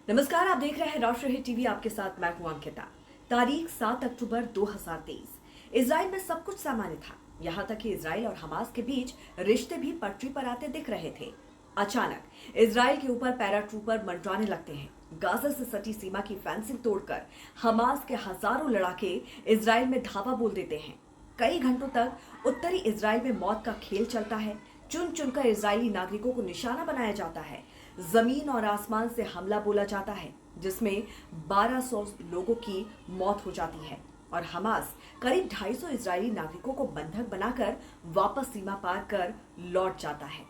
नमस्कार, आप देख रहे हैं राष्ट्रीय हिट टीवी। आपके साथ मैं हूं अंकिता। तारीख 7 अक्टूबर 2023। इजराइल में सब कुछ सामान्य था, यहां तक कि इजराइल और हमास के बीच रिश्ते भी पटरी पर आते दिख रहे थे। अचानक इजराइल के ऊपर पैराट्रूपर मंडराने लगते हैं। गाजा से सटी सीमा की फेंसिंग तोड़कर हमास के हजारों लड़ाके इजराइल में धावा बोल देते हैं। कई घंटों तक उत्तरी इजराइल में मौत का खेल चलता है। चुन चुनकर इजरायली नागरिकों को निशाना बनाया जाता है। जमीन और आसमान से हमला बोला जाता है, जिसमें 1200 लोगों की मौत हो जाती है और हमास करीब 250 इजरायली नागरिकों को बंधक बनाकर वापस सीमा पार कर लौट जाता है।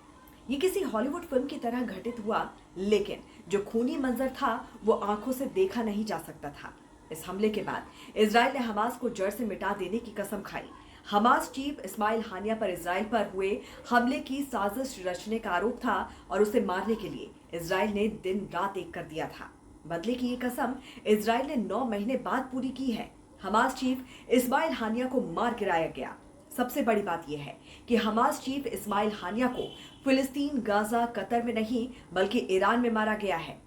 ये किसी हॉलीवुड फिल्म की तरह घटित हुआ, लेकिन जो खूनी मंजर था वो आंखों से देखा नहीं जा सकता था। इस हमले के बाद इजराइल ने हमास को जड़ से मिटा देने की कसम खाई। हमास चीफ इस्माइल हानिया पर इजराइल पर हुए हमले की साजिश रचने का आरोप था और उसे मारने के लिए इजराइल ने दिन रात एक कर दिया था। बदले की ये कसम इजराइल ने 9 महीने बाद पूरी की है। हमास चीफ इस्माइल हानिया को मार गिराया गया। सबसे बड़ी बात यह है कि हमास चीफ इस्माइल हानिया को फिलिस्तीन, गाजा, कतर में नहीं बल्कि ईरान में मारा गया है।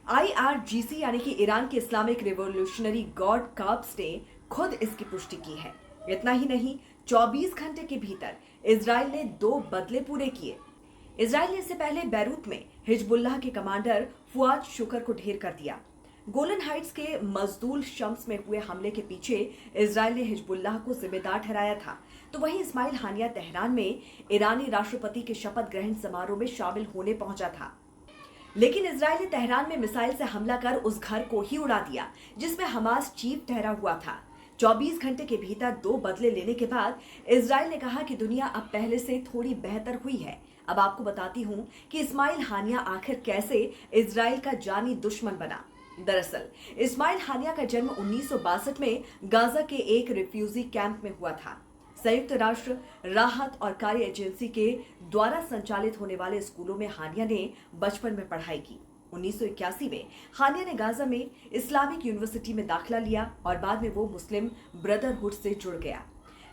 IRGC यानी कि ईरान के इस्लामिक रिवॉल्यूशनरी गार्ड कॉर्प्स ने खुद इसकी पुष्टि की है। इतना ही नहीं, 24 घंटे के भीतर इजराइल ने 2 बदले पूरे किए। इजराइल ने इससे पहले बैरूत में हिजबुल्लाह के कमांडर फुआद शुकर को ढेर कर दिया। गोलन हाइट्स के मजदूल शम्स में हुए हमले के पीछे इजराइल ने हिजबुल्लाह को जिम्मेदार ठहराया था। तो वहीं इस्माइल हानिया तेहरान में ईरानी राष्ट्रपति के शपथ ग्रहण समारोह में शामिल होने पहुंचा था, लेकिन इजराइल ने तेहरान में मिसाइल से हमला कर उस घर को ही उड़ा दिया जिसमें हमास चीफ ठहरा हुआ था। 24 घंटे के भीतर 2 बदले लेने के बाद इजराइल ने कहा कि दुनिया अब पहले से थोड़ी बेहतर हुई है। अब आपको बताती हूं कि इस्माइल हानिया आखिर कैसे इजराइल का जानी दुश्मन बना। दरअसल इस्माइल हानिया का जन्म 1962 में गाजा के एक रिफ्यूजी कैंप में हुआ था। संयुक्त राष्ट्र राहत और कार्य एजेंसी के द्वारा संचालित होने वाले स्कूलों में हानिया ने बचपन में पढ़ाई की। 1981 में हानिया ने गाजा में इस्लामिक यूनिवर्सिटी में दाखिला लिया और बाद में वो मुस्लिम ब्रदरहुड से जुड़ गया।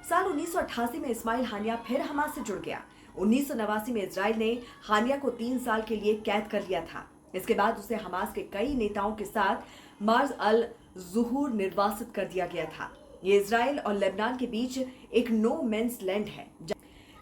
साल 1988 में इस्माइल हानिया फिर हमास से जुड़ गया। 1989 में इजराइल ने हानिया को 3 साल के लिए कैद कर लिया था। इसके बाद उसे हमास के कई नेताओं के साथ मार्ज अल जुहूर निर्वासित कर दिया गया था। ये इजराइल और लेबनान के बीच एक नो मेंस लैंड है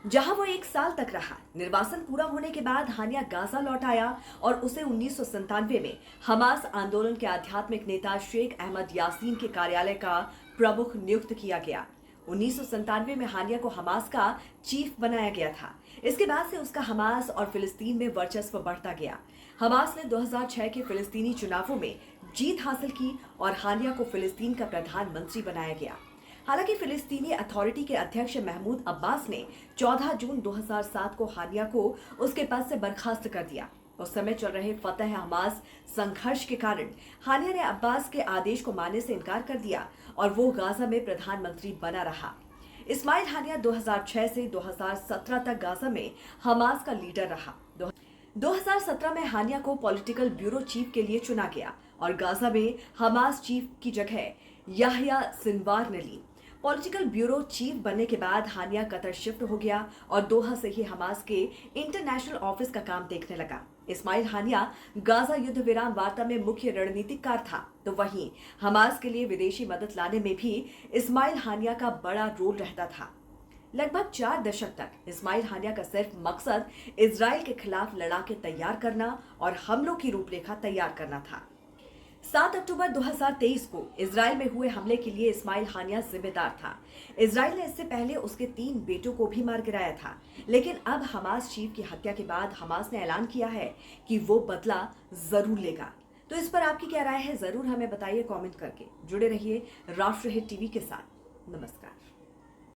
जहां वो 1 साल तक रहा। निर्वासन पूरा होने के बाद हानिया गाजा लौट आया और उसे 1997 में हमास आंदोलन के आध्यात्मिक नेता शेख अहमद यासीन के कार्यालय का प्रमुख नियुक्त किया गया। 1997 में हानिया को हमास का चीफ बनाया गया था। इसके बाद से उसका हमास और फिलिस्तीन में वर्चस्व बढ़ता गया। हमास ने 2006 के फिलिस्तीनी चुनावों में जीत हासिल की और हानिया को फिलिस्तीन का प्रधानमंत्री बनाया गया। हालांकि फिलिस्तीनी अथॉरिटी के अध्यक्ष महमूद अब्बास ने 14 जून 2007 को हानिया को उसके पद से बर्खास्त कर दिया। उस समय चल रहे फतह हमास संघर्ष के कारण हानिया ने अब्बास के आदेश को मानने से इनकार कर दिया और वो गाजा में प्रधानमंत्री बना रहा। इस्माइल हानिया 2006 से 2017 तक गाजा में हमास का लीडर रहा। 2017 में हानिया को पॉलिटिकल ब्यूरो चीफ के लिए चुना गया और गाजा में हमास चीफ की जगह याह्या सिनवार ने ली। पॉलिटिकल ब्यूरो चीफ बनने के बाद हानिया कतर शिफ्ट हो गया और दोहा से ही हमास के इंटरनेशनल ऑफिस का काम देखने लगा। इस्माइल हानिया गाजा युद्ध विराम वार्ता में मुख्य रणनीतिकार था, तो वहीं हमास के लिए विदेशी मदद लाने में भी इस्माइल हानिया का बड़ा रोल रहता था। लगभग 4 दशक तक इस्माइल हानिया का सिर्फ मकसद इजराइल के खिलाफ लड़ाके तैयार करना और हमलों की रूपरेखा तैयार करना था। 7 अक्टूबर 2023 को इजराइल में हुए हमले के लिए इस्माइल हानिया जिम्मेदार था। इजराइल ने इससे पहले उसके 3 बेटों को भी मार गिराया था, लेकिन अब हमास चीफ की हत्या के बाद हमास ने ऐलान किया है कि वो बदला जरूर लेगा। तो इस पर आपकी क्या राय है, जरूर हमें बताइए कमेंट करके। जुड़े रहिए राष्ट्रीय हिट टीवी के साथ। नमस्कार।